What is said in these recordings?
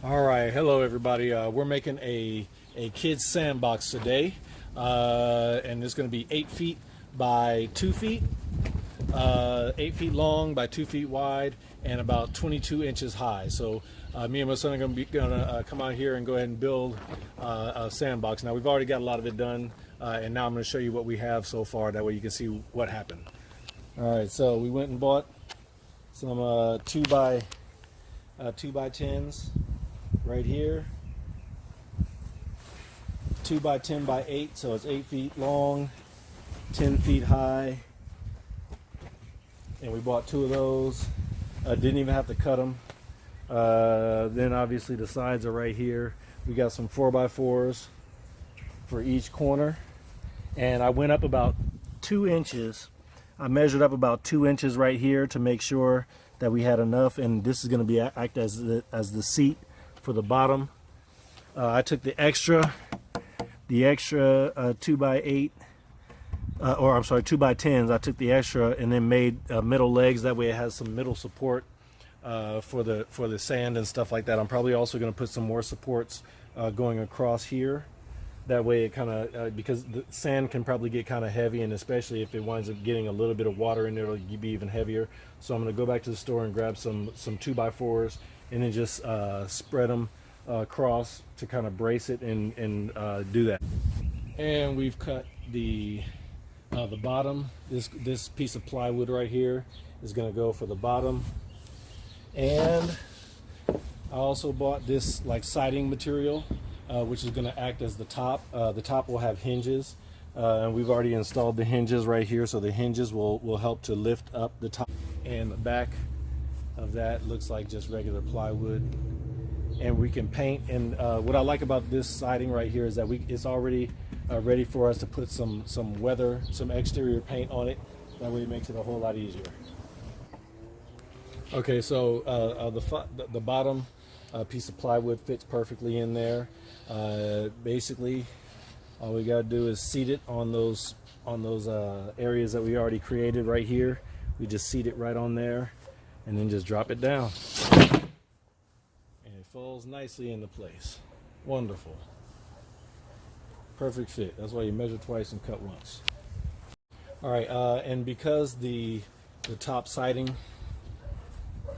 All right, hello everybody. We're making a kids sandbox today, and it's going to be 8 feet by 2 feet, 8 feet long by 2 feet wide, and about 22 inches high. So me and my son are going to come out here and go ahead and build a sandbox. Now we've already got a lot of it done, and now I'm going to show you what we have so far. That way you can see what happened. All right, so we went and bought some 2x10s right here, 2x10x8, so it's 8 feet long, 10 feet high, and we bought two of those. Didn't even have to cut them. Then obviously the sides are right here. We got some 4x4s for each corner, and I went up about 2 inches. I measured up about 2 inches right here to make sure that we had enough, and this is going to be act as the seat for the bottom. I took the extra 2x8, or I'm sorry, 2x10s. I took the extra and then made middle legs. That way it has some middle support for the sand and stuff like that. I'm probably also going to put some more supports going across here. That way it kind of, because the sand can probably get kind of heavy, and especially if it winds up getting a little bit of water in there, it'll be even heavier. So I'm going to go back to the store and grab some 2x4s and then just spread them across to kind of brace it and do that. And we've cut the bottom. This piece of plywood right here is going to go for the bottom. And I also bought this like siding material, which is going to act as the top. The top will have hinges, and we've already installed the hinges right here, so the hinges will help to lift up the top. And the back of that looks like just regular plywood. And we can paint, and what I like about this siding right here is that it's already ready for us to put some exterior paint on it. That way it makes it a whole lot easier. Okay, so the bottom piece of plywood fits perfectly in there. Basically, all we gotta do is seat it on those areas that we already created right here. We just seat it right on there, and then just drop it down, and it falls nicely into place. Wonderful, perfect fit. That's why you measure twice and cut once. All right, and because the top siding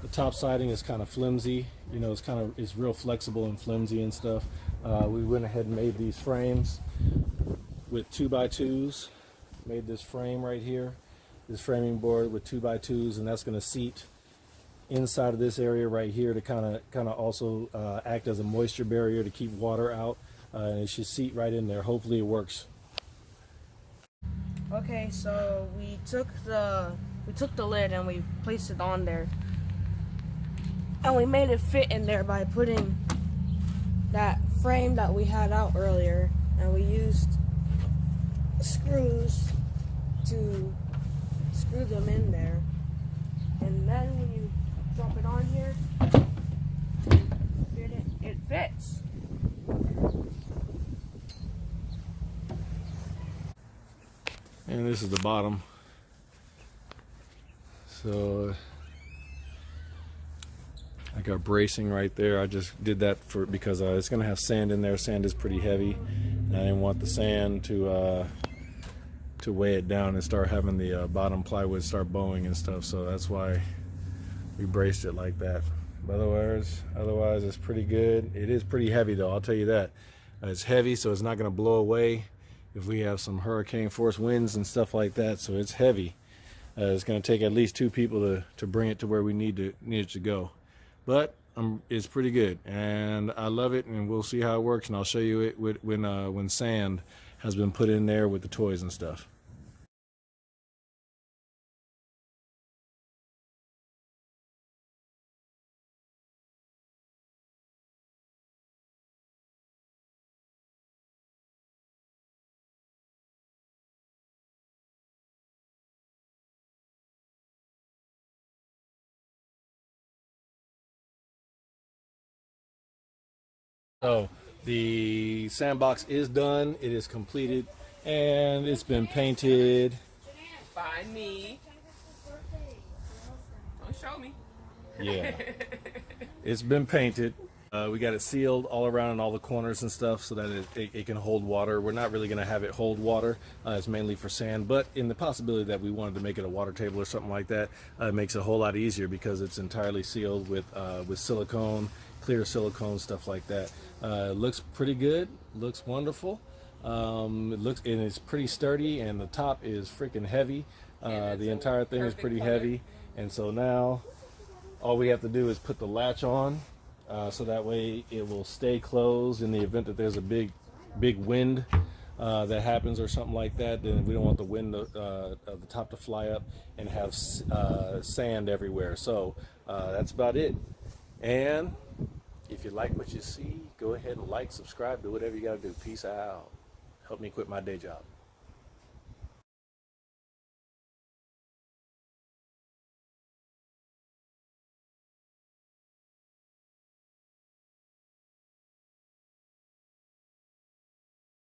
is kind of flimsy, you know, it's real flexible and flimsy and stuff. We went ahead and made these frames with 2x2s. Made this frame right here, this framing board with 2x2s, and that's going to seat inside of this area right here to kind of also act as a moisture barrier to keep water out. And it should seat right in there. Hopefully it works. Okay, so we took the lid and we placed it on there. And we made it fit in there by putting that frame that we had out earlier, and we used screws to screw them in there. And then when you drop it on here, it fits. And this is the bottom. So I got bracing right there. I just did that because it's going to have sand in there. Sand is pretty heavy, and I didn't want the sand to weigh it down and start having the bottom plywood start bowing and stuff. So that's why we braced it like that. But otherwise it's pretty good. It is pretty heavy though, I'll tell you that. It's heavy, so it's not going to blow away if we have some hurricane force winds and stuff like that. So it's heavy. It's going to take at least 2 people to bring it to where we need it to go. But it's pretty good, and I love it, and we'll see how it works, and I'll show you it when sand has been put in there with the toys and stuff. So the sandbox is done, it is completed, and it's been painted. By me. Don't show me. Yeah, it's been painted. We got it sealed all around in all the corners and stuff so that it can hold water. We're not really going to have it hold water. It's mainly for sand, but in the possibility that we wanted to make it a water table or something like that, it makes it a whole lot easier because it's entirely sealed with silicone, clear silicone, stuff like that. It looks pretty good. Looks wonderful. It's pretty sturdy, and the top is freaking heavy. The entire thing is pretty heavy, and so now all we have to do is put the latch on. So that way it will stay closed in the event that there's a big wind that happens or something like that. Then we don't want the wind of the top to fly up and have sand everywhere. So that's about it. And if you like what you see, go ahead and like, subscribe, do whatever you got to do. Peace out. Help me quit my day job.